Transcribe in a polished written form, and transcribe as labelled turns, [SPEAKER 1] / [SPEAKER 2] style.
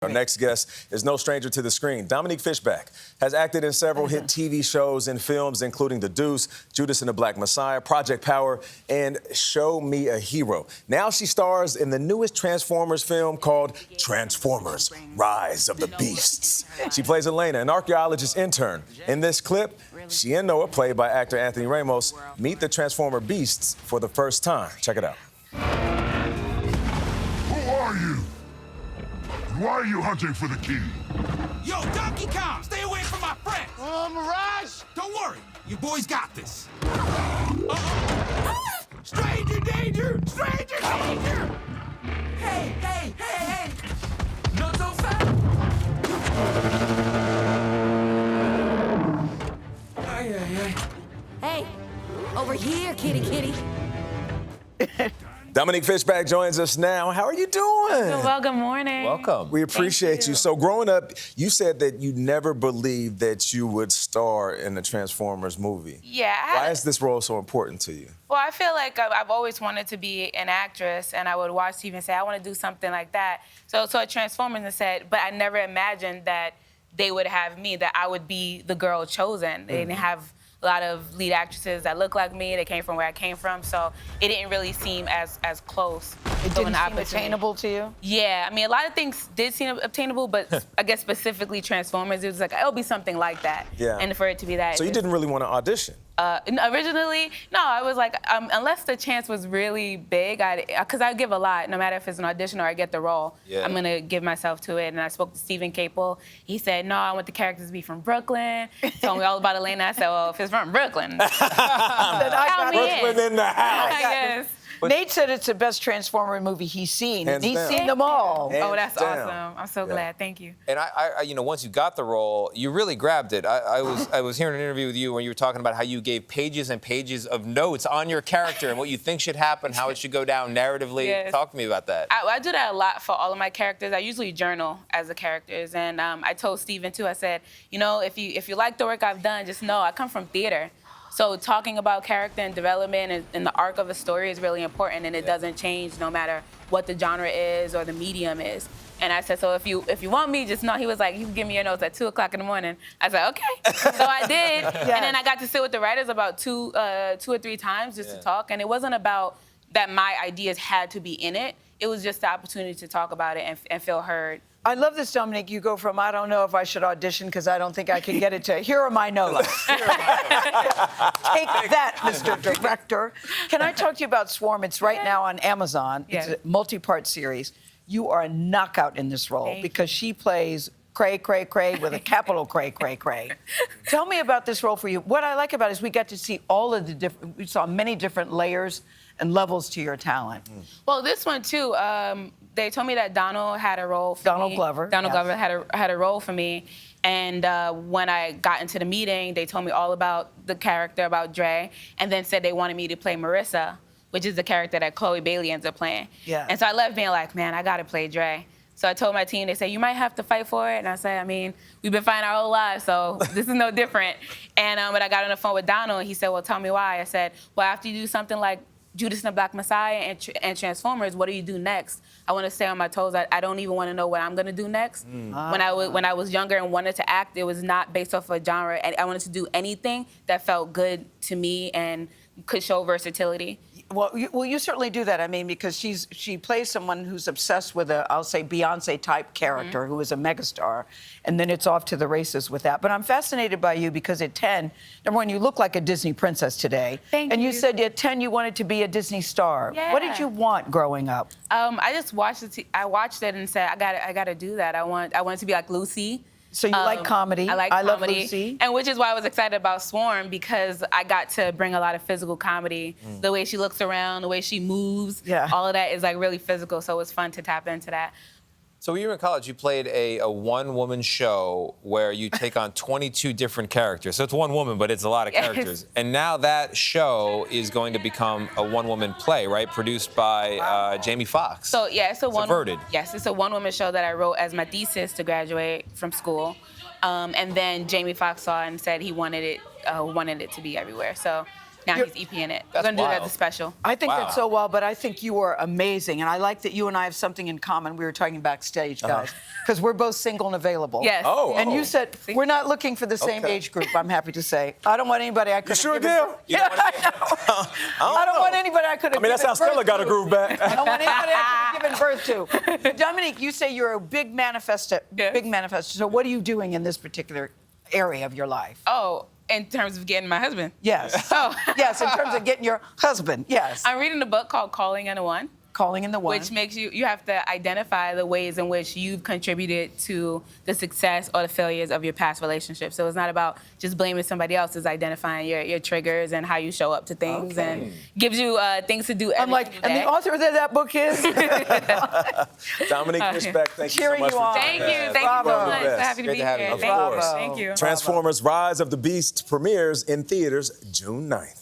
[SPEAKER 1] Our next guest is no stranger to the screen. Dominique Fishback has acted in several hit TV shows and films, including The Deuce, Judas and the Black Messiah, Project Power, and Show Me a Hero. Now she stars in the newest Transformers film called Transformers: Rise of the Beasts. She plays Elena, an archaeologist intern. In this clip, she and Noah, played by actor Anthony Ramos, meet the Transformer beasts for the first time. Check it out.
[SPEAKER 2] Who are you? Why are you hunting for the key?
[SPEAKER 3] Yo, Donkey Kong, stay away from my friend.
[SPEAKER 4] Mirage!
[SPEAKER 3] Don't worry, your boys got this. Stranger danger! Stranger danger! Hey, hey, hey, hey! Not so fast! Ay, ay, ay.
[SPEAKER 5] Hey, over here, kitty, kitty.
[SPEAKER 1] Dominique Fishback joins us now. How are you doing?
[SPEAKER 6] Well, good morning.
[SPEAKER 7] Welcome.
[SPEAKER 1] We appreciate you. So growing up, you said that you never believed that you would star in the Transformers movie.
[SPEAKER 6] Yeah.
[SPEAKER 1] Why is this role so important to you?
[SPEAKER 6] Well, I feel like I've always wanted to be an actress, and I would watch TV and say, I want to do something like that. So I Transformers and said, but I never imagined that they would have me, that I would be the girl chosen. They didn't have a lot of lead actresses that look like me. They came from where I came from, so it didn't really seem as close.
[SPEAKER 4] It didn't seem attainable to you?
[SPEAKER 6] Yeah, I mean, a lot of things did seem obtainable, but I guess specifically Transformers, it was like, it'll be something like that.
[SPEAKER 1] Yeah.
[SPEAKER 6] And for it to be that.
[SPEAKER 1] So you didn't really want to audition?
[SPEAKER 6] Originally, no, I was like, unless the chance was really big, because I give a lot, no matter if it's an audition or I get the role, I'm gonna give myself to it. And I spoke to Steven Caple. He said, no, I want the characters to be from Brooklyn. Told me all about Elena. I said, well, if it's from Brooklyn, count me in.
[SPEAKER 1] Brooklyn in the house.
[SPEAKER 6] I guess.
[SPEAKER 4] Nate said it's the best Transformer movie he's seen.
[SPEAKER 1] Hands
[SPEAKER 4] He's
[SPEAKER 1] down.
[SPEAKER 4] seen them all.
[SPEAKER 1] Hands
[SPEAKER 6] Oh, that's
[SPEAKER 1] down.
[SPEAKER 6] awesome. I'm so glad. Thank you.
[SPEAKER 7] And I, once you got the role, you really grabbed it. I was hearing an interview with you when you were talking about how you gave pages and pages of notes on your character and what you think should happen, how it should go down narratively.
[SPEAKER 6] Yes.
[SPEAKER 7] Talk to me about that.
[SPEAKER 6] I do that a lot for all of my characters. I usually journal as the characters, and I told Steven too. I said, you know, if you like the work I've done, just know I come from theater. So talking about character and development and the arc of a story is really important, and it doesn't change no matter what the genre is or the medium is. And I said, so if you want me, just know. He was like, you can give me your notes at 2 o'clock in the morning. I said, okay. So I did, and then I got to sit with the writers about two or three times just to talk. And it wasn't about that my ideas had to be in it. It was just the opportunity to talk about it and feel heard.
[SPEAKER 4] I love this, Dominique. You go from, I don't know if I should audition because I don't think I can get it, to, here are my notes. Take that, Mr. Director. Can I talk to you about Swarm? It's right now on Amazon. It's a multi-part series. You are a knockout in this role because she plays cray, cray, cray with a capital cray, cray, cray. Tell me about this role for you. What I like about it is we got to see all of the different, we saw many different layers and levels to your talent.
[SPEAKER 6] Well, this one too, they told me that Donald had a role for
[SPEAKER 4] Donald
[SPEAKER 6] me.
[SPEAKER 4] Glover.
[SPEAKER 6] Donald
[SPEAKER 4] Yes.
[SPEAKER 6] Glover had a role for me. And when I got into the meeting, they told me all about the character, about Dre, and then said they wanted me to play Marissa, which is the character that Chloe Bailey ends up playing.
[SPEAKER 4] Yeah.
[SPEAKER 6] And so I left being like, man, I gotta play Dre. So I told my team, they said, you might have to fight for it. And I said, I mean, we've been fighting our whole lives, so this is no different. And but I got on the phone with Donald, and he said, well, tell me why. I said, well, after you do something like Judas and the Black Messiah and Transformers, what do you do next? I want to stay on my toes. I don't even want to know what I'm going to do next. When I was younger and wanted to act, it was not based off of a genre. And I wanted to do anything that felt good to me and could show versatility.
[SPEAKER 4] Well, you certainly do that. I mean, because she plays someone who's obsessed with I'll say, Beyonce-type character who is a megastar, and then it's off to the races with that. But I'm fascinated by you because at 10, number one, you look like a Disney princess today.
[SPEAKER 6] Thank
[SPEAKER 4] and
[SPEAKER 6] you.
[SPEAKER 4] you said at 10 you wanted to be a Disney star.
[SPEAKER 6] Yeah.
[SPEAKER 4] What did you want growing up?
[SPEAKER 6] I just watched it. I watched it and said, I gotta do that. I wanted to be like Lucy.
[SPEAKER 4] So you like comedy.
[SPEAKER 6] I like
[SPEAKER 4] I
[SPEAKER 6] comedy.
[SPEAKER 4] love Lucy.
[SPEAKER 6] And which is why I was excited about Swarm, because I got to bring a lot of physical comedy. The way she looks around, the way she moves, all of that is like really physical. So it was fun to tap into that.
[SPEAKER 7] So when you were in college, you played a one-woman show where you take on 22 different characters. So it's one woman, but it's a lot of characters. And now that show is going to become a one-woman play, right? Produced by Jamie Foxx.
[SPEAKER 6] So yeah, it's
[SPEAKER 7] Subverted.
[SPEAKER 6] Yes, it's a one-woman show that I wrote as my thesis to graduate from school. And then Jamie Foxx saw it and said he wanted it to be everywhere. So now he's EPing it. We're
[SPEAKER 7] That's
[SPEAKER 6] gonna do that
[SPEAKER 7] wild.
[SPEAKER 6] as a special.
[SPEAKER 4] I think
[SPEAKER 7] Wow.
[SPEAKER 4] that's so well, but I think you are amazing. And I like that you and I have something in common. We were talking backstage, guys, because we're both single and available.
[SPEAKER 6] Yes.
[SPEAKER 1] Oh,
[SPEAKER 4] And you said,
[SPEAKER 6] See?
[SPEAKER 4] we're not looking for the same
[SPEAKER 1] Okay.
[SPEAKER 4] age group, I'm happy to say. I don't want anybody I could
[SPEAKER 1] You sure,
[SPEAKER 4] given
[SPEAKER 1] Gayle?
[SPEAKER 4] birth-
[SPEAKER 1] You
[SPEAKER 4] Yeah,
[SPEAKER 1] don't wanna
[SPEAKER 4] I know. I don't
[SPEAKER 1] know.
[SPEAKER 4] want anybody I could have
[SPEAKER 1] I mean, that's
[SPEAKER 4] given
[SPEAKER 1] how Stella
[SPEAKER 4] birth
[SPEAKER 1] got a
[SPEAKER 4] to.
[SPEAKER 1] groove back.
[SPEAKER 4] I don't want anybody I could have given birth to. Dominique, you say you're a big manifester.
[SPEAKER 6] Yes.
[SPEAKER 4] Big manifester. So what are you doing in this particular area of your life?
[SPEAKER 6] Oh, in terms of getting my husband.
[SPEAKER 4] Yes.
[SPEAKER 6] Oh.
[SPEAKER 4] Yes, in terms of getting your husband. Yes.
[SPEAKER 6] I'm reading a book called Calling in the One,
[SPEAKER 4] Calling in the one.
[SPEAKER 6] which makes you have to identify the ways in which you've contributed to the success or the failures of your past relationships. So it's not about just blaming somebody else, it's identifying your triggers and how you show up to things and gives you things to do every
[SPEAKER 4] I'm like,
[SPEAKER 6] single
[SPEAKER 4] and
[SPEAKER 6] day.
[SPEAKER 4] the author of that book is?
[SPEAKER 1] Dominique Fishback, thank you so
[SPEAKER 4] Cheering
[SPEAKER 1] much
[SPEAKER 4] you
[SPEAKER 1] for
[SPEAKER 4] on.
[SPEAKER 6] Thank
[SPEAKER 1] joining
[SPEAKER 6] you.
[SPEAKER 1] us.
[SPEAKER 6] Thank you
[SPEAKER 4] Bravo.
[SPEAKER 6] so much.
[SPEAKER 1] Best.
[SPEAKER 6] So happy to
[SPEAKER 7] Great
[SPEAKER 6] be
[SPEAKER 7] to have you.
[SPEAKER 6] here.
[SPEAKER 7] Of
[SPEAKER 6] Thank you.
[SPEAKER 1] course.
[SPEAKER 6] Thank you.
[SPEAKER 1] Transformers: Rise of the Beast premieres in theaters June 9th.